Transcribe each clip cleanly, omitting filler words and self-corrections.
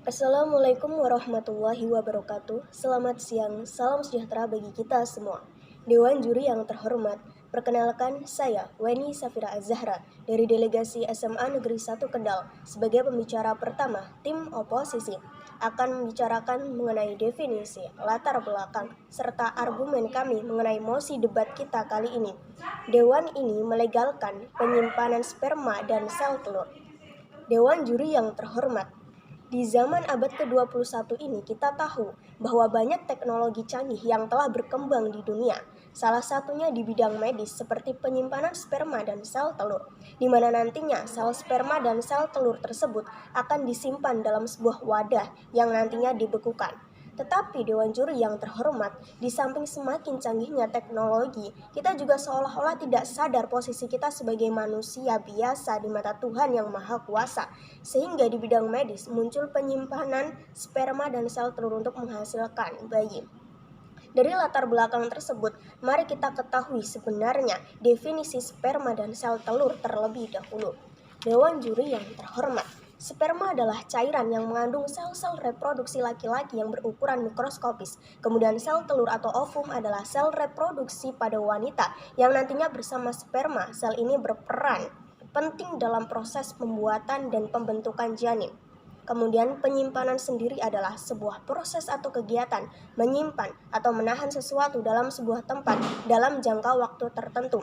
Assalamualaikum warahmatullahi wabarakatuh. Selamat siang, salam sejahtera bagi kita semua. Dewan Juri yang terhormat, perkenalkan saya Weni Safira Az-Zahra dari delegasi SMA Negeri 1 Kendal sebagai pembicara pertama tim oposisi akan membicarakan mengenai definisi, latar belakang, serta argumen kami mengenai mosi debat kita kali ini. Dewan ini melegalkan penyimpanan sperma dan sel telur. Dewan Juri yang terhormat, di zaman abad ke-21 ini kita tahu bahwa banyak teknologi canggih yang telah berkembang di dunia. Salah satunya di bidang medis seperti penyimpanan sperma dan sel telur, di mana nantinya sel sperma dan sel telur tersebut akan disimpan dalam sebuah wadah yang nantinya dibekukan. Tetapi Dewan Juri yang terhormat, di samping semakin canggihnya teknologi, kita juga seolah-olah tidak sadar posisi kita sebagai manusia biasa di mata Tuhan yang Maha Kuasa. Sehingga di bidang medis muncul penyimpanan sperma dan sel telur untuk menghasilkan bayi. Dari latar belakang tersebut, mari kita ketahui sebenarnya definisi sperma dan sel telur terlebih dahulu. Dewan Juri yang terhormat, sperma adalah cairan yang mengandung sel-sel reproduksi laki-laki yang berukuran mikroskopis. Kemudian sel telur atau ovum adalah sel reproduksi pada wanita yang nantinya bersama sperma, sel ini berperan penting dalam proses pembuatan dan pembentukan janin. Kemudian penyimpanan sendiri adalah sebuah proses atau kegiatan menyimpan atau menahan sesuatu dalam sebuah tempat dalam jangka waktu tertentu.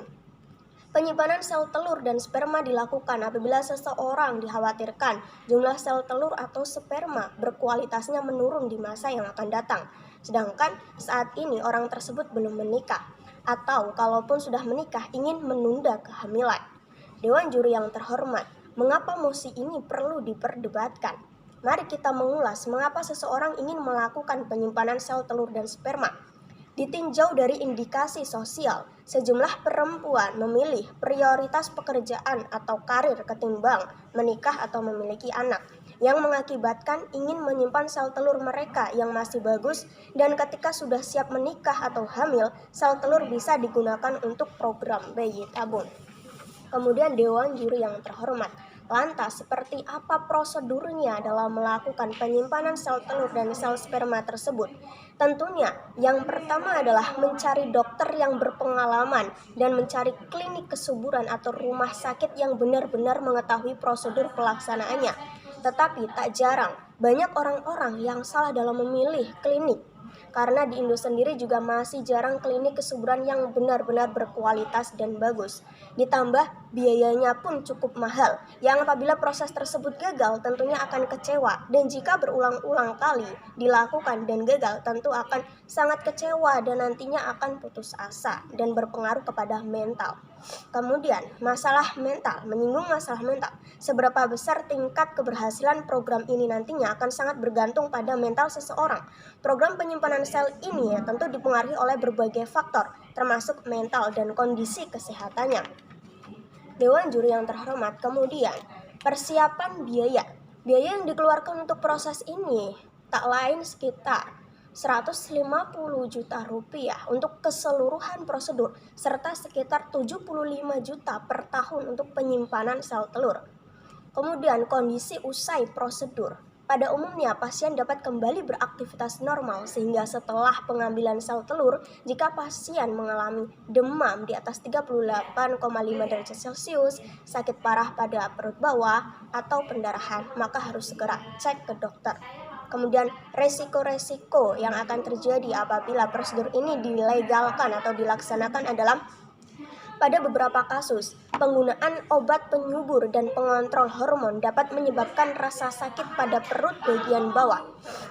Penyimpanan sel telur dan sperma dilakukan apabila seseorang dikhawatirkan jumlah sel telur atau sperma berkualitasnya menurun di masa yang akan datang. Sedangkan saat ini orang tersebut belum menikah atau kalaupun sudah menikah ingin menunda kehamilan. Dewan Juri yang terhormat, mengapa mosi ini perlu diperdebatkan? Mari kita mengulas mengapa seseorang ingin melakukan penyimpanan sel telur dan sperma. Ditinjau dari indikasi sosial, sejumlah perempuan memilih prioritas pekerjaan atau karir ketimbang menikah atau memiliki anak, yang mengakibatkan ingin menyimpan sel telur mereka yang masih bagus, dan ketika sudah siap menikah atau hamil, sel telur bisa digunakan untuk program bayi tabung. Kemudian Dewan Juri yang terhormat, lantas seperti apa prosedurnya dalam melakukan penyimpanan sel telur dan sel sperma tersebut? Tentunya yang pertama adalah mencari dokter yang berpengalaman dan mencari klinik kesuburan atau rumah sakit yang benar-benar mengetahui prosedur pelaksanaannya. Tetapi tak jarang banyak orang-orang yang salah dalam memilih klinik. Karena di Indo sendiri juga masih jarang klinik kesuburan yang benar-benar berkualitas dan bagus. Ditambah biayanya pun cukup mahal, yang apabila proses tersebut gagal tentunya akan kecewa. Dan jika berulang-ulang kali dilakukan dan gagal tentu akan sangat kecewa dan nantinya akan putus asa dan berpengaruh kepada mental. Kemudian menyinggung masalah mental. Seberapa besar tingkat keberhasilan program ini nantinya akan sangat bergantung pada mental seseorang. Program penyimpanan sel ini tentu dipengaruhi oleh berbagai faktor, termasuk mental dan kondisi kesehatannya. Dewan Juri yang terhormat, kemudian persiapan biaya. Biaya yang dikeluarkan untuk proses ini tak lain sekitar 150 juta rupiah untuk keseluruhan prosedur, serta sekitar 75 juta per tahun untuk penyimpanan sel telur. Kemudian kondisi usai prosedur. Pada umumnya pasien dapat kembali beraktivitas normal sehingga setelah pengambilan sel telur, jika pasien mengalami demam di atas 38,5 derajat Celcius, sakit parah pada perut bawah, atau pendarahan, maka harus segera cek ke dokter. Kemudian resiko-resiko yang akan terjadi apabila prosedur ini dilegalkan atau dilaksanakan adalah pada beberapa kasus, penggunaan obat penyubur dan pengontrol hormon dapat menyebabkan rasa sakit pada perut bagian bawah.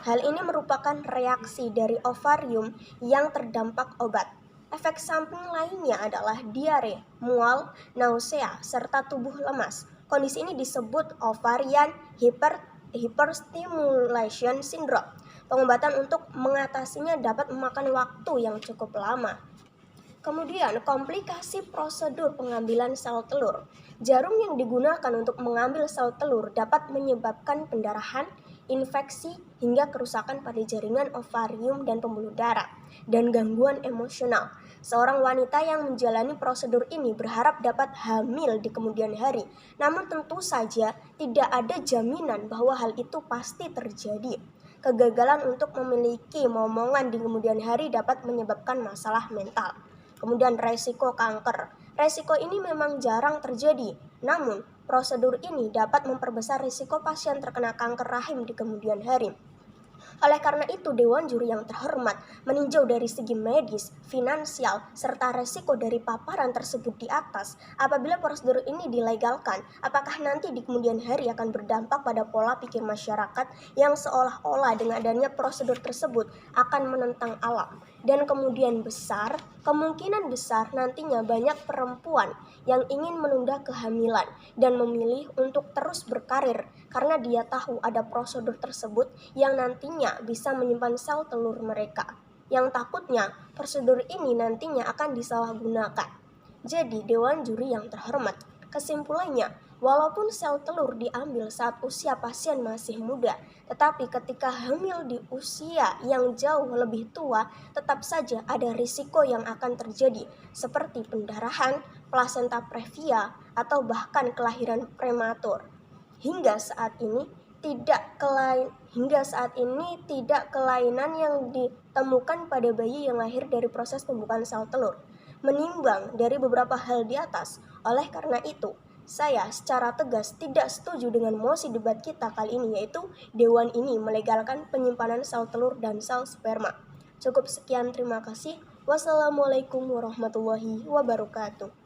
Hal ini merupakan reaksi dari ovarium yang terdampak obat. Efek samping lainnya adalah diare, mual, nausea, serta tubuh lemas. Kondisi ini disebut ovarian hyperstimulation syndrome. Pengobatan untuk mengatasinya dapat memakan waktu yang cukup lama. Kemudian komplikasi prosedur pengambilan sel telur. Jarum yang digunakan untuk mengambil sel telur dapat menyebabkan pendarahan, infeksi hingga kerusakan pada jaringan ovarium dan pembuluh darah, dan gangguan emosional. Seorang wanita yang menjalani prosedur ini berharap dapat hamil di kemudian hari, namun tentu saja tidak ada jaminan bahwa hal itu pasti terjadi. Kegagalan untuk memiliki momongan di kemudian hari dapat menyebabkan masalah mental. Kemudian resiko kanker. Resiko ini memang jarang terjadi, namun prosedur ini dapat memperbesar risiko pasien terkena kanker rahim di kemudian hari. Oleh karena itu, Dewan Juri yang terhormat meninjau dari segi medis, finansial, serta resiko dari paparan tersebut di atas. Apabila prosedur ini dilegalkan, apakah nanti di kemudian hari akan berdampak pada pola pikir masyarakat yang seolah-olah dengan adanya prosedur tersebut akan menentang alam? Dan kemungkinan besar nantinya banyak perempuan yang ingin menunda kehamilan dan memilih untuk terus berkarir karena dia tahu ada prosedur tersebut yang nantinya bisa menyimpan sel telur mereka. Yang takutnya prosedur ini nantinya akan disalahgunakan. Jadi Dewan Juri yang terhormat, kesimpulannya, walaupun sel telur diambil saat usia pasien masih muda, tetapi ketika hamil di usia yang jauh lebih tua, tetap saja ada risiko yang akan terjadi, seperti pendarahan, plasenta previa, atau bahkan kelahiran prematur. Hingga saat ini tidak kelainan yang ditemukan pada bayi yang lahir dari proses pembukaan sel telur. Menimbang dari beberapa hal di atas, oleh karena itu, saya secara tegas tidak setuju dengan mosi debat kita kali ini, yaitu Dewan ini melegalkan penyimpanan sel telur dan sel sperma. Cukup sekian, terima kasih. Wassalamualaikum warahmatullahi wabarakatuh.